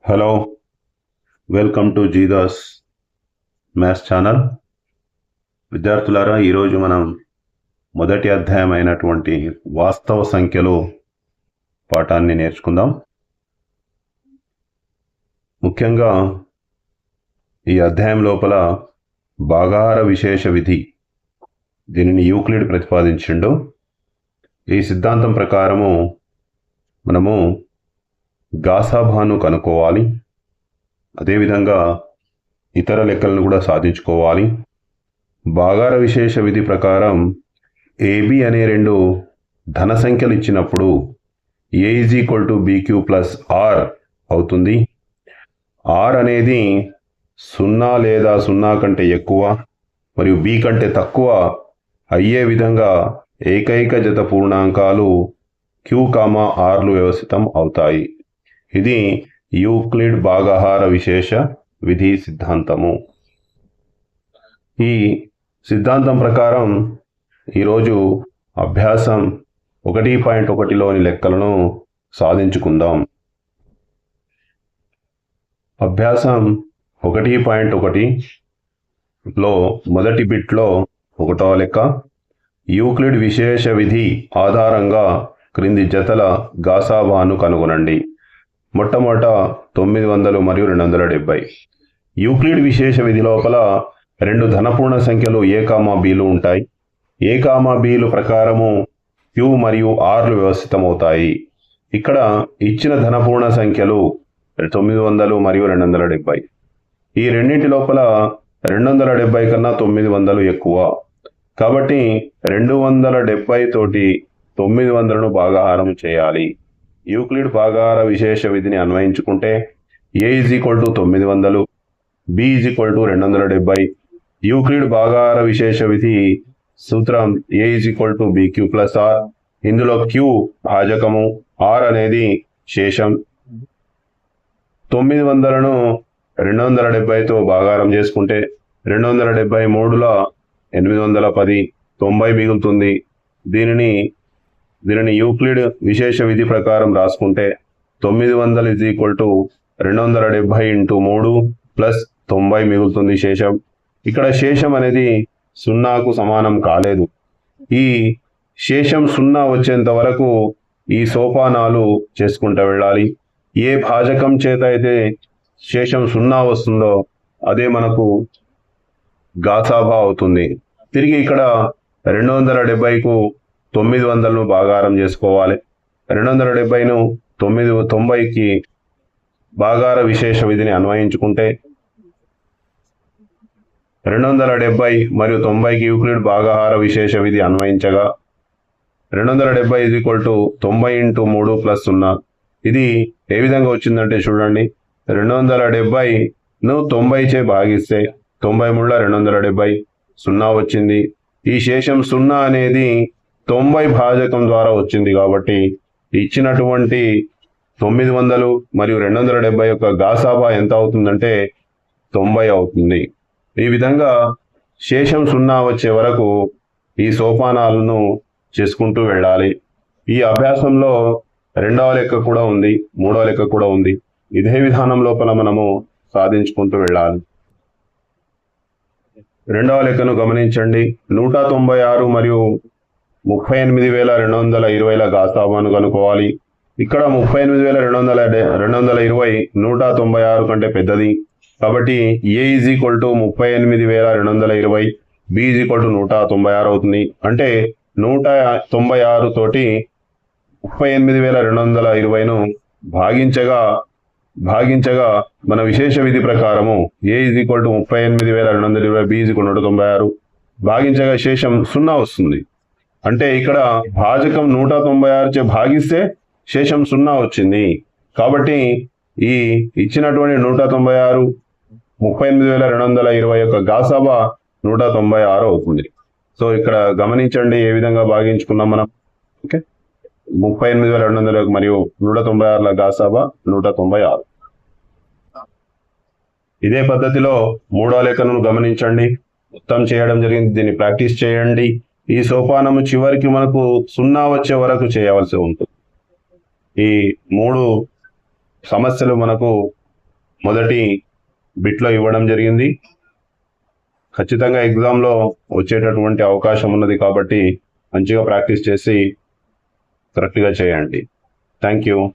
Hello, welcome to Jeeda's maths channel. విద్యార్థులారా, ఈరోజు మనం మొదటి అధ్యాయం అయినటువంటి వాస్తవ సంఖ్యలు పాఠాన్ని నేర్చుకుందాం. ముఖ్యంగా ఈ అధ్యాయం లోపల భాగాహార విశేష విధి, దీనిని యూక్లిడ్ ప్రతిపాదించిండు. ఈ సిద్ధాంతం ప్రకారము మనము గాసాబాను కనుక్కోవాలి, అదేవిధంగా ఇతర లెక్కలను కూడా సాధించుకోవాలి. భాగాహార విశేష విధి ప్రకారం ఏబి అనే రెండు ధన సంఖ్యలు ఇచ్చినప్పుడు A is equal to B Q plus R అవుతుంది. ఆర్ అనేది 0 లేదా 0 కంటే ఎక్కువ మరియు బి కంటే తక్కువ అయ్యే విధంగా ఏకైక జత పూర్ణాంకాలు క్యూ కామా ఆర్లు వ్యవస్థితం అవుతాయి. ఇది యూక్లిడ్ భాగాహార విశేష విధి సిద్ధాంతము. ఈ సిద్ధాంతం ప్రకారం ఈరోజు అభ్యాసం 1.1లోని లెక్కలను సాధించుకుందాం. అభ్యాసం 1.1లో మొదటి బిట్లో 1వ లెక్క, యూక్లిడ్ విశేష విధి ఆధారంగా క్రింది జతల గాసాబాను కనుగొనండి. మొట్టమొదట 900 మరియు 270. యూక్లిడ్ విశేష విధి లోపల రెండు ధనపూర్ణ సంఖ్యలు ఏ కామా బీలు ఉంటాయి. ఏ కామా బీలు ప్రకారము క్యూ మరియు ఆర్లు వ్యవస్థితమవుతాయి. ఇక్కడ ఇచ్చిన ధనపూర్ణ సంఖ్యలు 900 మరియు 270. ఈ రెండింటి లోపల 270 కన్నా 900 ఎక్కువ. కాబట్టి 270 తోటి 900ను భాగాహారం చేయాలి. యూక్లిడ్ భాగాహార విశేష విధిని అన్వయించుకుంటే A is equal to 900, B is equal to 270. Euclid భాగాహార విశేష విధి సూత్రం A is equal to B Q plus R. ఇందులో క్యూ భాజకము, ఆర్ అనేది శేషం. 900ను 270తో భాగాహారం చేసుకుంటే 273లో 810, 90 మిగులుతుంది. దీనిని యూక్లిడ్ విశేష విధి ప్రకారం రాసుకుంటే 900 is equal to 270 into 3 plus 90 మిగులుతుంది శేషం. ఇక్కడ శేషం అనేది 0కు సమానం కాలేదు. ఈ శేషం 0 వచ్చేంత వరకు ఈ సోపానాలు చేసుకుంటూ వెళ్ళాలి. ఏ భాజకం చేత అయితే శేషం 0 వస్తుందో అదే మనకు గాసాబా అవుతుంది. తిరిగి ఇక్కడ 270కు 900ను భాగాహారం చేసుకోవాలి. 270ను 90కి భాగాహార విశేష విధిని అన్వయించుకుంటే 270 మరియు 90కి యూక్లిడ్ భాగాహార విశేష విధి అన్వయించగా 270 is equal to 90 into 3 plus 0. ఇది ఏ విధంగా వచ్చిందంటే చూడండి, 270ను 90 చే భాగిస్తే 93లో 270 0 వచ్చింది. ఈ శేషం 0 అనేది 90 భాజకం ద్వారా వచ్చింది. కాబట్టి ఇచ్చినటువంటి 900 మరియు 270 యొక్క గాసాబా ఎంత అవుతుందంటే 90 అవుతుంది. ఈ విధంగా శేషం 0 వచ్చే వరకు ఈ సోపానాలను చేసుకుంటూ వెళ్ళాలి. ఈ అభ్యాసంలో 2వ లెక్క కూడా ఉంది, 3వ లెక్క కూడా ఉంది. ఇదే విధానం లోపల మనము సాధించుకుంటూ వెళ్ళాలి. 2వ లెక్కను గమనించండి. 196 మరియు 38,220ల గాసాబాను కనుక్కోవాలి. ఇక్కడ 38,220 196 కంటే పెద్దది. కాబట్టి A is equal to 38,220, B is equal to 196 అవుతుంది. అంటే 196 తోటి 38,220ను భాగించగా మన విశేష విధి ప్రకారము A is equal to 38,220, B is equal 196 భాగించగా శేషం 0 వస్తుంది. అంటే ఇక్కడ భాజకం 196 చే భాగిస్తే శేషం 0 వచ్చింది. కాబట్టి ఈ ఇచ్చినటువంటి 196 38,220 యొక్క గాసాబా 196 అవుతుంది. సో ఇక్కడ గమనించండి ఏ విధంగా భాగించుకున్నాం మనం. ఓకే, 38,220 మరియు 196ల గాసాబా 196. ఇదే పద్ధతిలో 3వ లెక్కను గమనించండి. మొత్తం చేయడం జరిగింది. దీన్ని ప్రాక్టీస్ చేయండి. ఈ సోపానము చివరికి మనకు 0 వచ్చే వరకు చేయవలసి ఉంటుంది. ఈ 3 సమస్యలు మనకు మొదటి బిట్లో ఇవ్వడం జరిగింది. ఖచ్చితంగా ఎగ్జామ్లో వచ్చేటటువంటి అవకాశం ఉన్నది కాబట్టి మంచిగా ప్రాక్టీస్ చేసి కరెక్ట్గా చేయండి. Thank you.